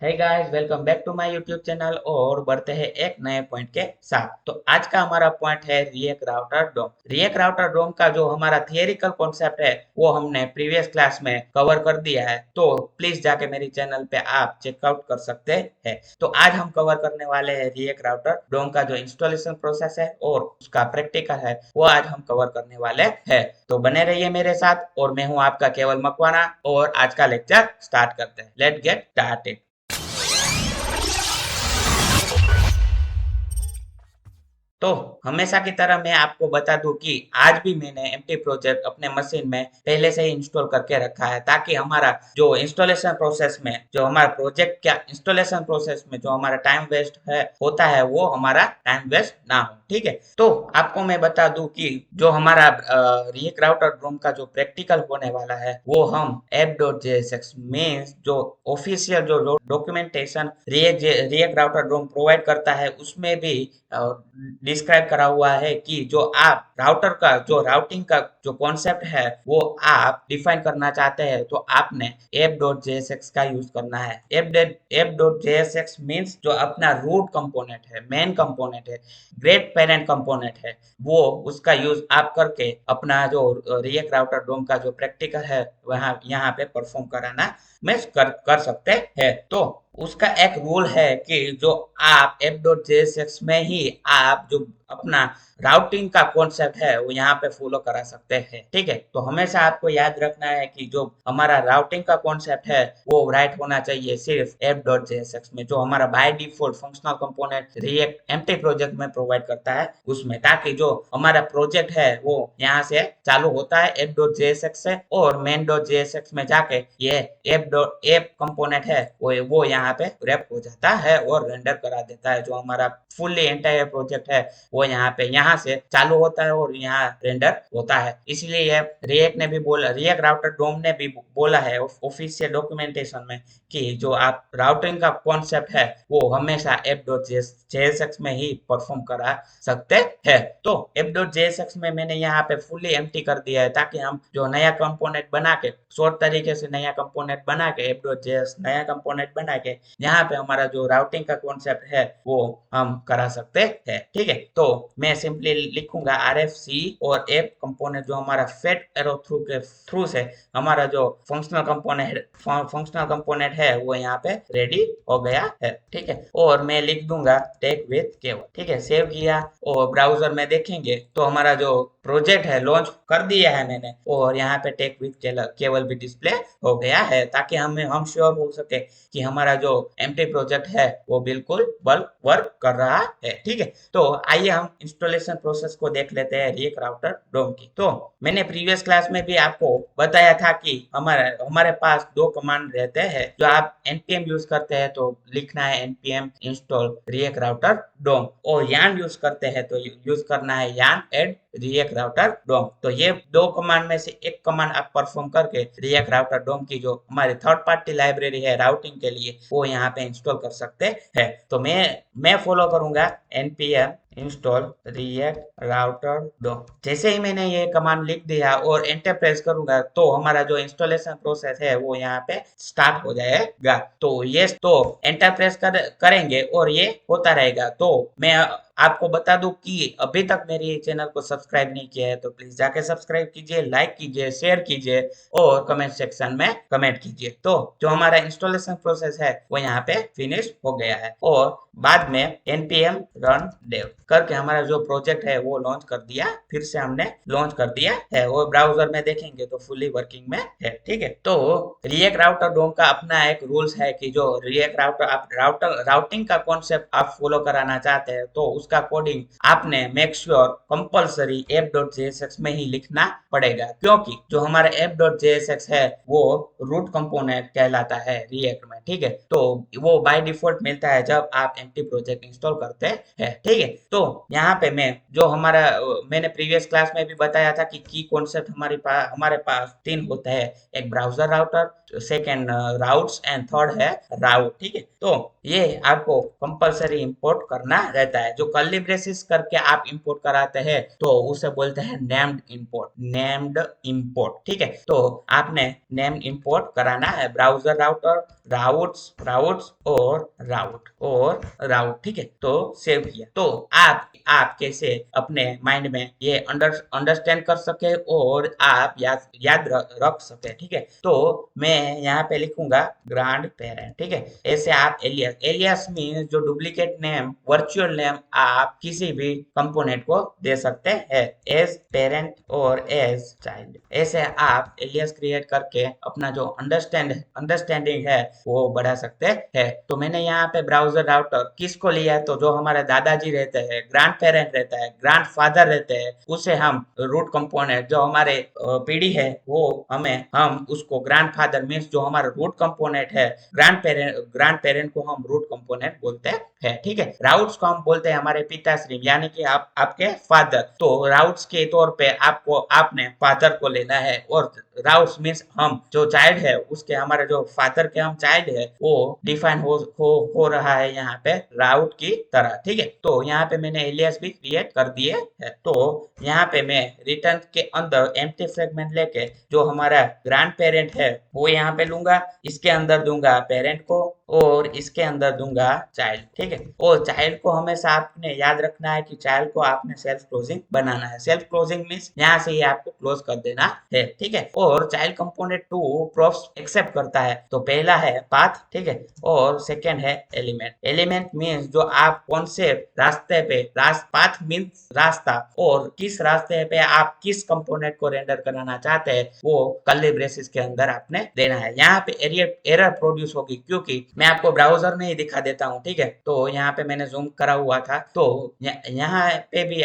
Hey guys, welcome back to my YouTube channel और बढ़ते हैं एक नए पॉइंट के साथ। तो आज का हमारा पॉइंट है रिएक्ट राउटर डोम। रिएक्ट राउटर डोम का जो हमारा थियरिकल कॉन्सेप्ट है वो हमने प्रीवियस क्लास में कवर कर दिया है, तो प्लीज जाके मेरी चैनल पे आप चेकआउट कर सकते हैं। तो आज हम कवर करने वाले हैं रिएक्ट राउटर डोम का जो इंस्टॉलेशन प्रोसेस है और उसका प्रैक्टिकल है वो आज हम कवर करने वाले हैं। तो बने रहिए मेरे साथ और मैं हूं आपका केवल मकवाना और आज का लेक्चर स्टार्ट करते हैं। Let's get started. तो हमेशा की तरह मैं आपको बता दूं कि आज भी मैंने एमटी प्रोजेक्ट अपने मशीन में पहले से ही इंस्टॉल करके रखा है, ताकि हमारा जो इंस्टॉलेशन प्रोसेस में जो हमारा प्रोजेक्ट क्या इंस्टॉलेशन प्रोसेस में जो हमारा टाइम वेस्ट है होता है वो हमारा टाइम वेस्ट ना हो। ठीक है, तो आपको मैं बता दूं कि जो हमारा रिएक्ट राउटर ड्रोम का जो प्रैक्टिकल होने वाला है वो हम app.jsx मींस जो ऑफिशियल जो डॉक्यूमेंटेशन रिएक्ट राउटर ड्रोम प्रोवाइड करता है उसमें भी डिस्क्राइब करा हुआ है कि जो आप राउटर का जो राउटिंग का जो कॉन्सेप्ट है वो आप डिफाइन करना चाहते हैं तो आपने app.jsx का यूज करना है। app.jsx मींस जो अपना रूट कंपोनेंट है, मेन कंपोनेंट है, ग्रेट पेरेंट कंपोनेंट है, वो उसका यूज आप करके अपना जो रिएक्ट राउटर डोम का जो प्रैक्टिकल है वहाँ यहाँ पे परफॉर्म कराना में कर सकते हैं। तो उसका एक रूल है कि जो आप app.jsx में ही आप जो अपना राउटिंग का कॉन्सेप्ट है वो यहाँ पे फॉलो करा सकते हैं। ठीक है, तो हमेशा आपको याद रखना है कि जो हमारा राउटिंग का कॉन्सेप्ट है वो राइट होना चाहिए सिर्फ app.jsx में, जो हमारा by default functional component react empty project में प्रोवाइड करता है उसमें, ताकि जो हमारा प्रोजेक्ट है वो यहाँ से चालू होता है app.jsx से और main.jsx में जाके ये एप कंपोनेंट है वो यहाँ पे रैप हो जाता है और रेंडर करा देता है। जो हमारा फुल्ली एंटायर प्रोजेक्ट है वो यहाँ से चालू होता है और यहाँ रेंडर होता है। इसलिए रिएक्ट ने भी बोला, रिएक्ट राउटर डोम ने भी बोला है ऑफिशियल डॉक्यूमेंटेशन में कि जो आप राउटिंग का कॉन्सेप्ट है वो हमेशा app.jsx में ही परफॉर्म करा सकते हैं। तो app.jsx में मैंने यहाँ पे फुल्ली एम्प्टी कर दिया है, ताकि हम जो नया कंपोनेंट बना के शॉर्ट तरीके से नया कंपोनेंट बना के app.js नया कंपोनेंट बना के यहाँ पे हमारा जो राउटिंग का कॉन्सेप्ट है वो हम करा सकते हैं। ठीक है, तो मैं सिंपली लिखूंगा RFC और एप कंपोनेंट जो हमारा फेट एरो थ्रू से हमारा जो फंक्शनल कंपोनेंट है वो यहाँ पे रेडी हो गया है। ठीक है, और मैं लिख दूंगा टेक विथ केवल। ठीक है, सेव किया और ब्राउजर में देखेंगे तो हमारा जो प्रोजेक्ट है लॉन्च कर दिया है मैंने और यहाँ पे टेक विथ केवल भी डिस्प्ले हो गया है, ताकि हम श्योर हो सके कि हमारा जो एम्प्टी प्रोजेक्ट है वो बिल्कुल वर्क कर रहा है। ठीक है, तो आइए हम इंस्टॉलेशन प्रोसेस को देख लेते हैं रिएक्ट राउटर डोम की। तो मैंने प्रीवियस क्लास में भी आपको बताया था कि हमारे पास दो कमांड रहते हैं। जो आप npm यूज करते हैं तो लिखना है npm इंस्टॉल रिएक्ट राउटर डोम, और यान यूज करते हैं तो यूज करना है यान एड रिएक्ट राउटर डोम। तो ये दो कमांड में से एक कमांड आप परफॉर्म करके रिएक्ट राउटर डोम की जो हमारी थर्ड पार्टी लाइब्रेरी है राउटिंग के लिए वो यहाँ पे इंस्टॉल कर सकते हैं। तो मैं फॉलो करूंगा npm इंस्टॉल रिएक्ट राउटर डोम। जैसे ही मैंने ये कमांड लिख दिया और एंटर प्रेस करूंगा तो हमारा जो इंस्टॉलेशन प्रोसेस है वो यहाँ पे स्टार्ट हो जाएगा। तो ये तो एंटर प्रेस करेंगे और ये होता रहेगा। तो मैं आपको बता दूं कि अभी तक मेरे चैनल को सब्सक्राइब नहीं किया है तो प्लीज जाके सब्सक्राइब कीजिए, लाइक कीजिए, शेयर कीजिए और कमेंट सेक्शन में कमेंट कीजिए। तो जो हमारा इंस्टॉलेशन प्रोसेस है वो यहाँ पे फिनिश हो गया है और बाद में npm run dev करके हमारा जो प्रोजेक्ट है वो लॉन्च कर दिया, फिर से हमने लॉन्च कर दिया है और ब्राउजर में देखेंगे तो फुल्ली वर्किंग में है। ठीक है, तो रिएक्ट राउटर डोम का अपना एक रूल्स है कि जो रिएक्ट राउटिंग का कॉन्सेप्ट आप फॉलो कराना चाहते हैं तो उसका कोडिंग आपने मेक श्योर कंपलसरी app.jsx में ही लिखना पड़ेगा, क्योंकि जो हमारा app.jsx है वो रूट कंपोनेंट कहलाता है रिएक्ट में। ठीक है, तो वो बाय डिफॉल्ट मिलता है जब आप एम्प्टी प्रोजेक्ट इंस्टॉल करते हैं। ठीक है, तो यहाँ पे मैं जो मैंने प्रीवियस क्लास में भी बताया था कि की कॉन्सेप्ट हमारे पास तीन होते हैं। एक browser router, second routes and third है राउट। ठीक है, तो ये आपको कंपलसरी इंपोर्ट करना रहता है। जो कर्ली ब्रेसेस करके आप इंपोर्ट कराते हैं तो उसे बोलते हैं नेम्ड इंपोर्ट, नेम्ड इंपोर्ट। ठीक है, तो आपने नेम्ड इंपोर्ट कराना है ब्राउजर राउटर राउट्स और राउट। ठीक है, तो सेव किया। तो आप कैसे अपने माइंड में ये अंडरस्टैंड कर सके और आप याद रख सके। ठीक है, तो मैं यहाँ पे लिखूंगा ग्रैंड पेरेंट। ठीक है, ऐसे आप एलियास मीन्स जो डुप्लीकेट नेम, वर्चुअल नेम आप किसी भी कंपोनेंट को दे सकते हैं, एज पेरेंट और एज चाइल्ड। ऐसे आप एलियास क्रिएट करके अपना जो अंडरस्टैंडिंग है वो बढ़ा सकते हैं। तो मैंने यहाँ पे ब्राउजर राउटर किसको लिया है, तो जो हमारे दादाजी रहते हैं, ग्रैंड पेरेंट रहता है, ग्रैंड फादर रहते हैं, उसे हम रूट कंपोनेंट जो हमारे पीढ़ी है वो हम उसको ग्रैंड फादर मीन्स जो हमारा रूट कंपोनेंट है, ग्रैंड पेरेंट को हम रूट कंपोनेंट बोलते हैं। ठीक है, राउट्स को हम बोलते हैं हमारे पिताश्री यानी कि आपके फादर। तो राउट्स के तौर पे आपने फादर को लेना है, और राउट्स मीन्स हम जो चाइल्ड है उसके, हमारे जो फादर के हम चाइल्ड है वो डिफाइन हो रहा है यहाँ पे राउट की तरह। ठीक है, तो यहाँ पे मैंने एलियास भी क्रिएट कर दिए है। तो यहाँ पे मैं रिटर्न के अंदर एम्प्टी फ्रेगमेंट लेके जो हमारा ग्रैंड पेरेंट है वो यहाँ पे लूंगा, इसके अंदर दूंगा पेरेंट को और इसके अंदर दूंगा चाइल्ड। ठीक है, और चाइल्ड को हमेशा आपने याद रखना है कि चाइल्ड को आपने सेल्फ क्लोजिंग बनाना है। सेल्फ क्लोजिंग मीन्स यहाँ से ही आपको क्लोज कर देना है। ठीक है, और चाइल्ड कंपोनेंट 2 प्रोफ्स एक्सेप्ट करता है। तो पहला है पाथ। ठीक है, और सेकेंड है एलिमेंट मीन्स जो आप कौन से रास्ते पे, पाथ मीन्स रास्ता, और किस रास्ते पे आप किस कंपोनेंट को रेंडर कराना चाहते हैं वो कर्ली ब्रेसेस के अंदर आपने देना है। यहाँ पे एरर प्रोड्यूस होगी क्योंकि मैं आपको ब्राउजर में ही दिखा देता हूँ। ठीक है, तो यहाँ पे मैंने जूम करा हुआ था, तो यहाँ पे भी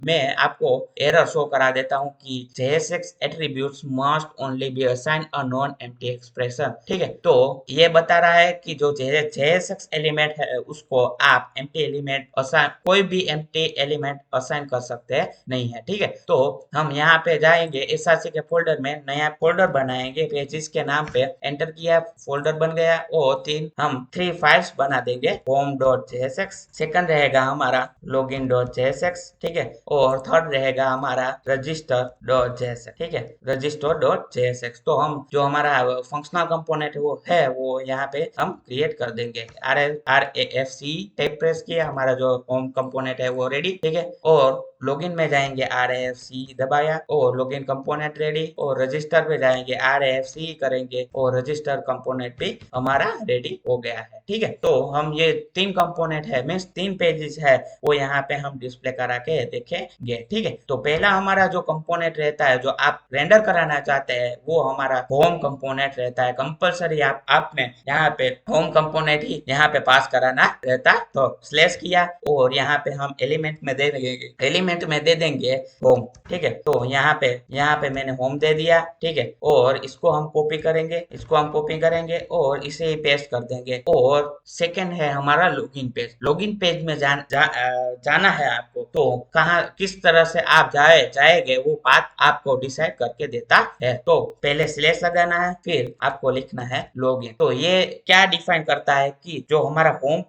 मैं आपको एरर शो करा देता हूँ कि JSX attributes must only be assign a non empty expression. ठीक है, तो ये बता रहा है कि जो JSX एलिमेंट है उसको आप एम्प्टी एलिमेंट असाइन, कोई भी एम्प्टी एलिमेंट असाइन कर सकते नहीं है। ठीक है, तो हम यहाँ पे जाएंगे SRC के फोल्डर में, नया फोल्डर बनाएंगे, पेजेस के नाम पे एंटर किया, फोल्डर बन गया, और हम 3 फाइल्स बना देंगे। home.jsx, सेकंड रहेगा हमारा login.jsx। ठीक है, और थर्ड रहेगा हमारा register.jsx। ठीक है, register.jsx। तो हम जो हमारा फंक्शनल कंपोनेंट वो यहाँ पे हम क्रिएट कर देंगे। RAFC टैग प्रेस किया, हमारा जो होम कंपोनेंट है वो रेडी। ठीक है, और लॉगिन में जाएंगे, RAFC दबाया और लॉगिन कंपोनेंट रेडी, और रजिस्टर पे जाएंगे, RAFC करेंगे और रजिस्टर कंपोनेंट भी हमारा रेडी हो गया है। ठीक है, तो हम ये 3 कंपोनेंट है मीन्स 3 पेजेस है वो यहाँ पे हम डिस्प्ले करा के देखेंगे। ठीक है, तो पहला हमारा जो कंपोनेंट रहता है जो आप रेंडर कराना चाहते हैं वो हमारा होम कंपोनेंट रहता है। कंपलसरी आपने यहाँ पे होम कंपोनेंट ही यहाँ पे पास कराना रहता। तो स्लैश किया और यहाँ पे हम एलिमेंट में दे देंगे होम। ठीक है, तो यहाँ पे मैंने होम दे दिया। ठीक है, और इसको हम कॉपी करेंगे और इसे ही पेस्ट कर देंगे। और सेकंड है हमारा लॉगिन पेज में जाना है आपको, तो कहाँ किस तरह से आप जाएंगे वो बात आपको डिसाइड करके देता है। तो पहले स्लैश लगाना है, फिर आपको लिखना है लॉगिन। तो ये क्या डिफाइन करता है कि जो हमारा होम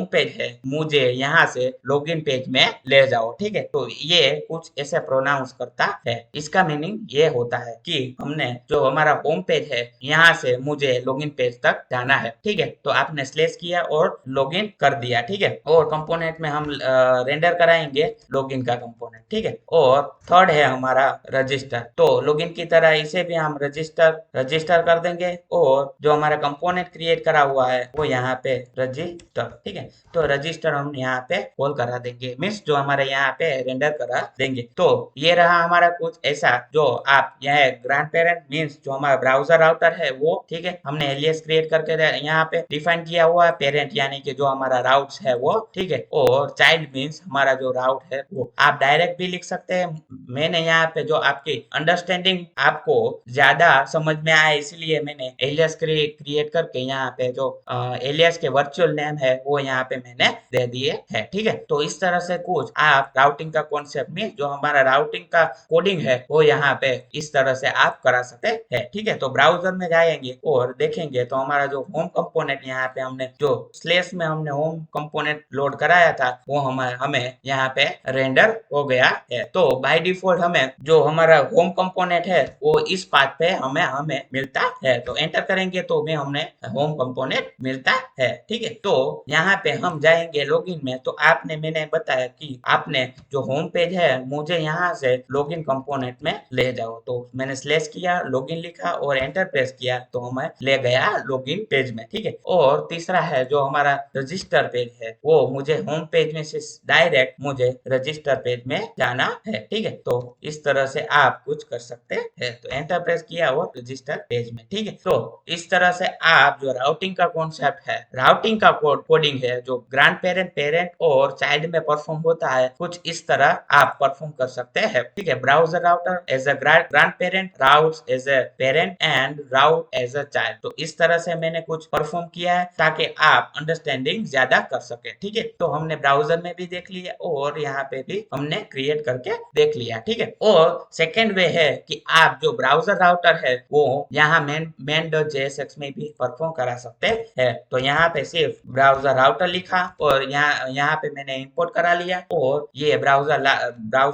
पेज है मुझे यहाँ से लॉगिन पेज में ले जाओ। ठीक है, तो ये कुछ ऐसे प्रोनाउंस करता है। इसका मीनिंग ये होता है कि हमने जो हमारा होम पेज है यहाँ से मुझे लॉगिन पेज तक जाना है। ठीक है, तो आपने स्लैश किया और लॉगिन कर दिया। ठीक है, और कंपोनेंट में हम रेंडर कराएंगे लॉगिन का कंपोनेंट। ठीक है, और थर्ड है हमारा रजिस्टर। तो लॉगिन की तरह इसे भी हम रजिस्टर कर देंगे, और जो हमारा कंपोनेंट क्रिएट करा हुआ है वो यहाँ पे रजिस्टर। ठीक है, तो रजिस्टर हम यहाँ पे कॉल करा देंगे, मीन्स जो हमारे यहाँ पे रेंडर करा देंगे। तो ये रहा हमारा कुछ ऐसा जो आप यह ग्रैंड पेरेंट मीन्स जो हमारा ब्राउजर राउटर है वो। ठीक है, हमने एलियास क्रिएट करके यहाँ पे डिफाइन किया हुआ है, पेरेंट यानी कि जो हमारा राउट्स है वो। ठीक है, और चाइल्ड मीन्स हमारा जो राउट है वो। आप डायरेक्ट भी लिख सकते हैं, मैंने यहाँ पे जो आपकी अंडरस्टैंडिंग आपको ज्यादा समझ में आए इसलिए मैंने एलियास क्रिएट करके यहाँ पे जो एलियास के वर्चुअल नेम है वो यहाँ पे मैंने दे दिए है। ठीक है, तो इस तरह से कुछ आप राउटिंग का कॉन्सेप्ट में जो हमारा राउटिंग का कोडिंग है वो यहाँ पे इस तरह से आप करा सकते हैं। ठीक है, तो ब्राउजर में जाएंगे और देखेंगे तो हमारा जो होम कंपोनेंट यहाँ पे हमने जो स्लेश में हमने होम कंपोनेंट लोड कराया था वो हमें यहाँ पे रेंडर हो गया है। तो बाय डिफॉल्ट हमें जो हमारा होम कंपोनेंट है वो इस पाथ पे हमें हमें मिलता है। तो एंटर करेंगे तो भी हमने होम कंपोनेंट मिलता है। ठीक है, तो यहाँ पे हम जाएंगे लॉगिन में। तो आपने मैंने बताया कि आपने जो होम पेज है मुझे यहाँ से लॉगिन कंपोनेंट में ले जाओ। तो मैंने स्लैश किया, लॉगिन लिखा और एंटर प्रेस किया तो हमें ले गया लॉगिन पेज में। ठीक है, और तीसरा है जो हमारा रजिस्टर पेज है वो मुझे होम पेज में से डायरेक्ट मुझे रजिस्टर पेज में जाना है। ठीक है, तो इस तरह से आप कुछ कर सकते हैं। तो एंटर प्रेस किया और रजिस्टर पेज में। ठीक है, तो इस तरह से आप जो राउटिंग का कॉन्सेप्ट है, राउटिंग का कोडिंग है जो ग्रैंड पेरेंट, पेरेंट और चाइल्ड में परफॉर्म होता है, कुछ इस तरह आप परफॉर्म कर सकते हैं। ठीक है, browser router as a grand parent, routes as a parent and route as a child. तो इस तरह से मैंने कुछ परफॉर्म किया है ताकि आप अंडरस्टैंडिंग ज्यादा कर सके। ठीक है, तो हमने ब्राउजर में भी देख लिया और यहाँ पे भी हमने क्रिएट करके देख लिया। ठीक है, और सेकेंड वे है कि आप जो ब्राउजर राउटर है वो यहाँ main.jsx में भी परफॉर्म करा सकते हैं। तो यहाँ पे सिर्फ ब्राउजर राउटर लिखा और यहाँ पे मैंने इंपोर्ट करा लिया और ये ब्राउजर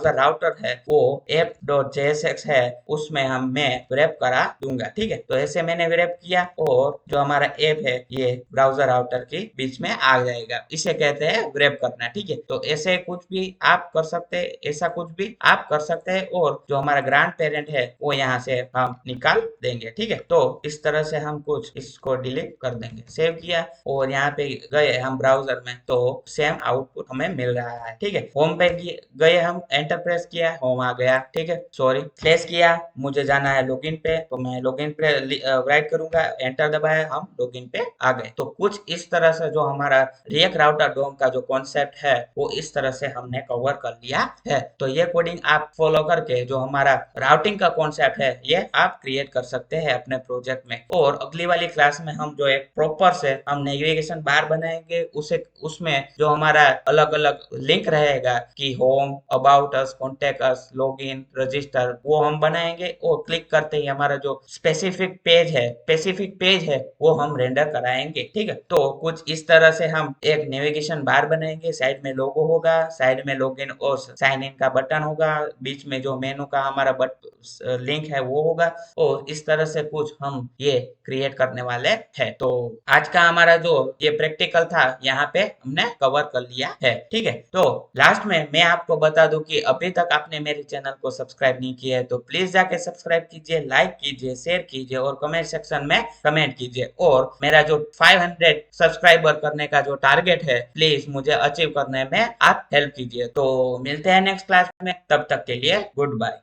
राउटर है वो app.jsx है उसमें मैं व्रैप करा दूंगा। ठीक है, तो ऐसे मैंने व्रैप किया और जो हमारा ऐप है ये ब्राउजर राउटर के बीच में आ जाएगा। इसे कहते हैं व्रैप करना। ठीक है, तो ऐसे कुछ भी आप कर सकते हैं, ऐसा कुछ भी आप कर सकते हैं और जो हमारा ग्रैंड पेरेंट है वो यहाँ से हम निकाल देंगे। ठीक है, तो इस तरह से हम कुछ इसको डिलीट कर देंगे। सेव किया और यहाँ पे गए हम ब्राउजर में तो सेम आउटपुट हमें मिल रहा है। ठीक है, होम पे गए हम, एंटर प्रेस किया, होम आ गया। ठीक है, सॉरी स्लैश किया, मुझे जाना है लॉगिन पे तो मैं लॉगिन पे राइट करूंगा, एंटर दबाया, हम लॉगिन पे आ गए। तो कुछ इस तरह से जो हमारा रिएक्ट राउटर डोम का जो कॉन्सेप्ट है वो इस तरह से हमने कवर कर लिया है। तो ये कोडिंग आप फॉलो करके जो हमारा राउटिंग का कॉन्सेप्ट है ये आप क्रिएट कर सकते हैं अपने प्रोजेक्ट में। और अगली वाली क्लास में हम जो एक प्रॉपर से हम नेविगेशन बार बनाएंगे, उसे उसमें जो हमारा अलग अलग लिंक रहेगा कि home, about us, contact us, login, register, वो हम बनाएंगे और क्लिक करते ही हमारा जो स्पेसिफिक पेज है वो हम रेंडर कराएंगे। ठीक है, तो कुछ इस तरह से हम एक नेविगेशन बार बनाएंगे, साइड में लोगो होगा, साइड में लॉगिन और साइन इन का बटन होगा, बीच में जो मेनू का हमारा लिंक है वो होगा और इस तरह से कुछ हम ये क्रिएट करने वाले हैं। तो आज का हमारा जो ये प्रैक्टिकल था यहाँ पे हमने कवर कर लिया है। ठीक है, तो लास्ट में मैं आपको बता दूं कि अभी तक आपने मेरे चैनल को सब्सक्राइब नहीं किया है तो प्लीज जाके सब्सक्राइब कीजिए, लाइक कीजिए, शेयर कीजिए और कमेंट सेक्शन में कमेंट कीजिए। और मेरा जो 500 सब्सक्राइबर करने का जो टारगेट है प्लीज मुझे अचीव करने में आप हेल्प कीजिए। तो मिलते हैं नेक्स्ट क्लास में, तब तक के लिए गुड बाय।